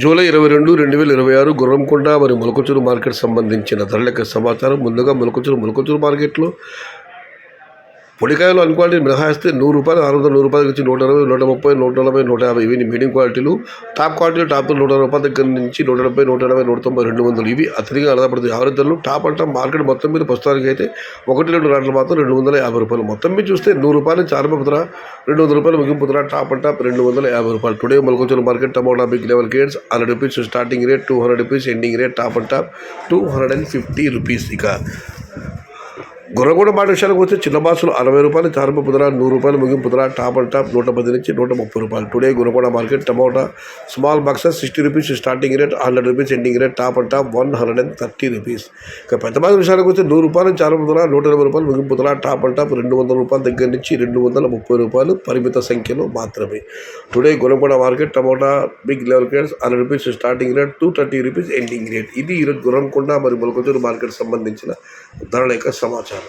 July 22, 2026 Gurramkonda మరియు మొలకచూరు market సంబంధించిన ధరల యొక్క సమాచారం. ముందుగా మొలకచూరు మార్కెట్లో పొడికాయలు అన్క్వాలిటీ మినహాయిస్తే ₹100, 600, ₹100 నుంచి ₹120, ₹130, ₹140, ₹150 ఇవి మీడియం క్వాలిటీలు. టాప్ క్వాలిటీలు టాప్ ₹100 దగ్గర నుంచి ₹170, ₹180, ₹190, ₹200 ఇవి అతిగా ఆధారపడుతుంది. యావరేజ్ ధరలు టాప్ అంటా మార్కెట్ మొత్తం మీద ప్రస్తుతానికి అయితే 1-2 రాట్ల మాత్రం ₹250. మొత్తం మీద చూస్తే ₹100 నుంచి ఆరంభ ధర, ₹200 ముగింపు ధర. టాప్ అంటా ₹250. Today Molakachuru market tomato big level gates ₹100 starting rate, ₹200 ending rate. Top అంటా ₹250. ఇక గుర్రగూడ మాట విషయానికి వస్తే చిన్న బాసులు ₹60 ఆరంభపు ధర, ₹100 ముగింపు ధర. టాప్ అండ్ టాప్ ₹110 నుంచి ₹130. Today Gurraguda market tomato small boxes ₹60 starting rate, ₹100 ending rate. Top and top ₹130. ఇక పెద్ద బాసు విషయానికి వస్తే ₹100 నుంచి ఆరంభపు ధర, ₹120 ముగింపు ధర. టాప్ అండ్ టాప్ ₹200 దగ్గర నుంచి ₹230 పరిమిత సంఖ్యలో మాత్రమే. Today Gurraguda market tomato big level gates ₹100 starting rate, ₹230 ending rate. ఇది ఈరోజు గుర్రంకొండ మరియు మొలకచూరు మార్కెట్ సంబంధించిన ధరల యొక్క సమాచారం.